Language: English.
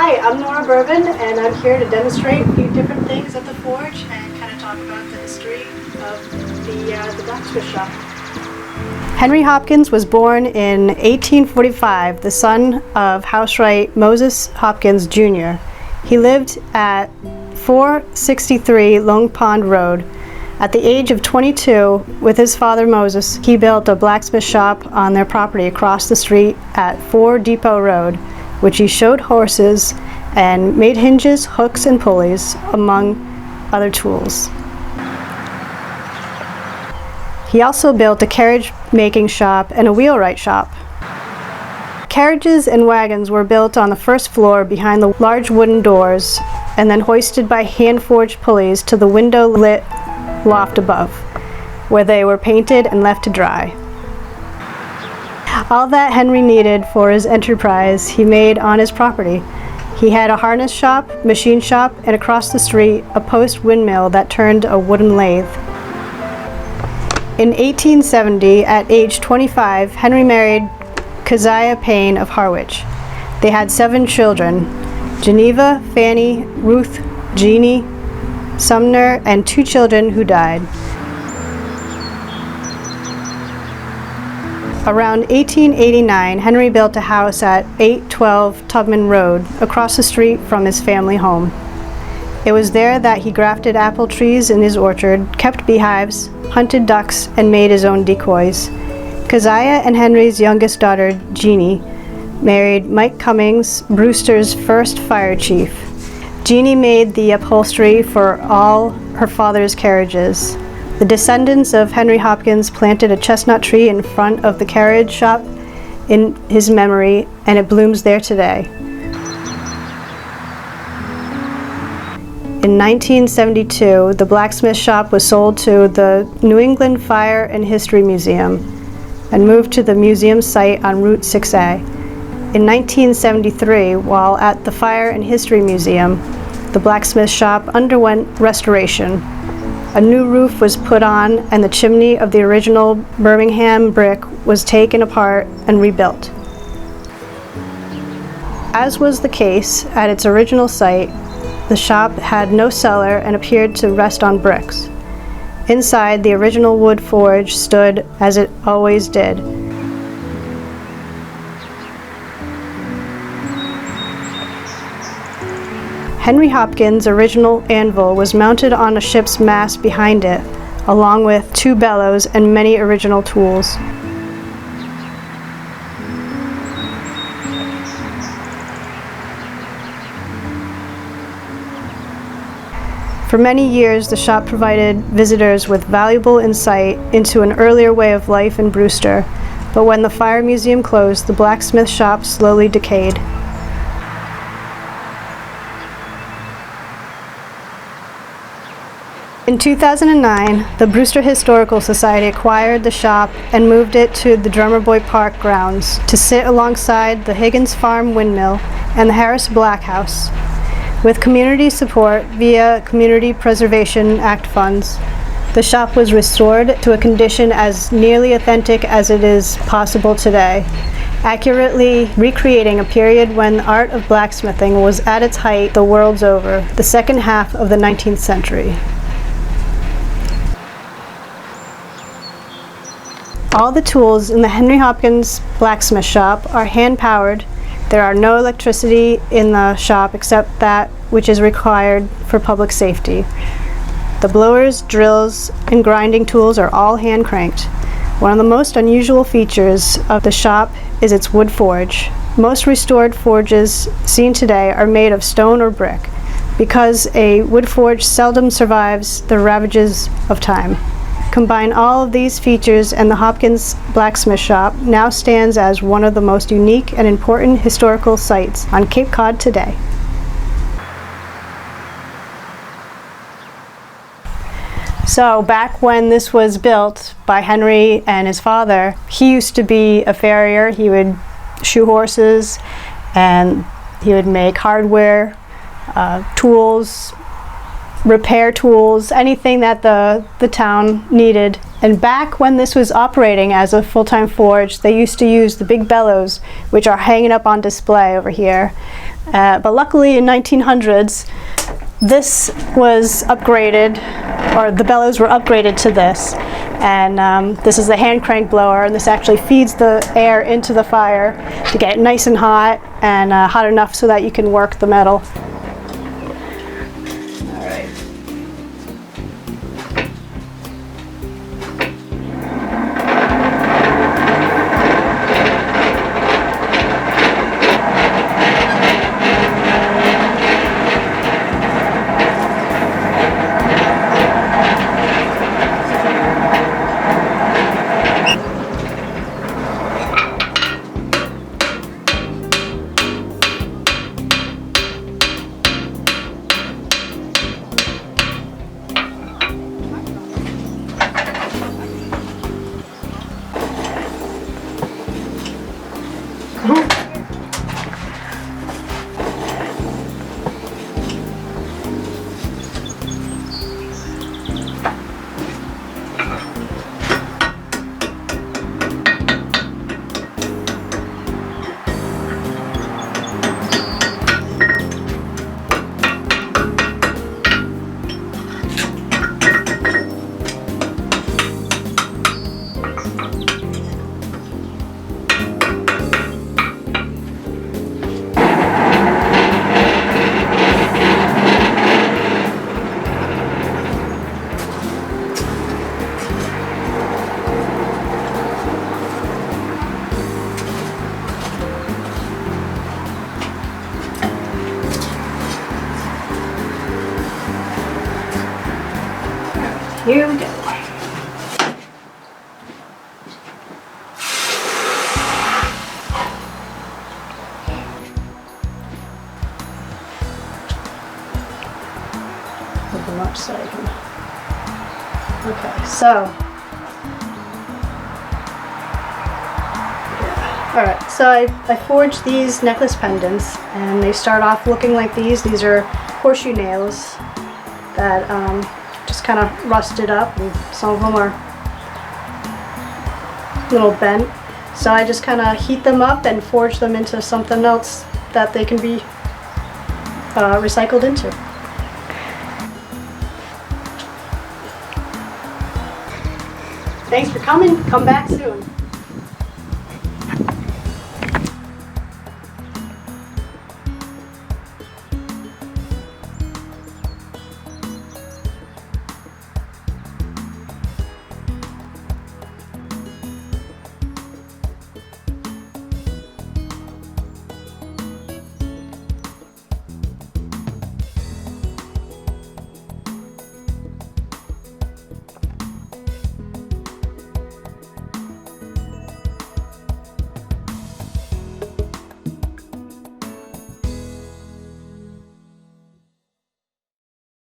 Hi, I'm Norah Bourbon, and I'm here to demonstrate a few different things at the forge and kind of talk about the history of the blacksmith shop. Henry Hopkins was born in 1845, the son of housewright Moses Hopkins Jr. He lived at 463 Long Pond Road. At the age of 22, with his father Moses, he built a blacksmith shop on their property across the street at 4 Depot Road, which he showed horses and made hinges, hooks, and pulleys, among other tools. He also built a carriage-making shop and a wheelwright shop. Carriages and wagons were built on the first floor behind the large wooden doors and then hoisted by hand-forged pulleys to the window-lit loft above, where they were painted and left to dry. All that Henry needed for his enterprise he made on his property. He had a harness shop, machine shop, and across the street a post windmill that turned a wooden lathe. In 1870, at age 25, Henry married Keziah Payne of Harwich. They had 7 children: Geneva, Fanny, Ruth, Jeannie, Sumner, and 2 children who died. Around 1889, Henry built a house at 812 Tubman Road, across the street from his family home. It was there that he grafted apple trees in his orchard, kept beehives, hunted ducks, and made his own decoys. Keziah and Henry's youngest daughter, Jeannie, married Mike Cummings, Brewster's first fire chief. Jeannie made the upholstery for all her father's carriages. The descendants of Henry Hopkins planted a chestnut tree in front of the carriage shop in his memory, and it blooms there today. In 1972, the blacksmith shop was sold to the New England Fire and History Museum and moved to the museum site on Route 6A. In 1973, while at the Fire and History Museum, the blacksmith shop underwent restoration. A new roof was put on, and the chimney of the original Birmingham brick was taken apart and rebuilt. As was the case at its original site, the shop had no cellar and appeared to rest on bricks. Inside, the original wood forge stood as it always did. Henry Hopkins' original anvil was mounted on a ship's mast behind it, along with 2 bellows and many original tools. For many years, the shop provided visitors with valuable insight into an earlier way of life in Brewster, but when the Fire Museum closed, the blacksmith shop slowly decayed. In 2009, the Brewster Historical Society acquired the shop and moved it to the Drummer Boy Park grounds to sit alongside the Higgins Farm Windmill and the Harris Black House. With community support via Community Preservation Act funds, the shop was restored to a condition as nearly authentic as it is possible today, accurately recreating a period when the art of blacksmithing was at its height the world's over, the second half of the 19th century. All the tools in the Henry Hopkins Blacksmith Shop are hand-powered. There are no electricity in the shop except that which is required for public safety. The blowers, drills, and grinding tools are all hand-cranked. One of the most unusual features of the shop is its wood forge. Most restored forges seen today are made of stone or brick, because a wood forge seldom survives the ravages of time. Combine all of these features, and the Hopkins Blacksmith Shop now stands as one of the most unique and important historical sites on Cape Cod today. So back when this was built by Henry and his father, he used to be a farrier. He would shoe horses, and he would make hardware, tools, repair tools, anything that the town needed. And back when this was operating as a full-time forge, they used to use the big bellows, which are hanging up on display over here. But luckily in 1900s, this was upgraded, or the bellows were upgraded to this. And this is the hand crank blower, and this actually feeds the air into the fire to get it nice and hot, and hot enough so that you can work the metal. All right. Here we go. Put them up so I can. Okay, so. Yeah. All right, so I forged these necklace pendants, and they start off looking like these. These are horseshoe nails that just kind of rusted up, and some of them are a little bent. So I just kind of heat them up and forge them into something else that they can be recycled into. Thanks for coming. Come back soon.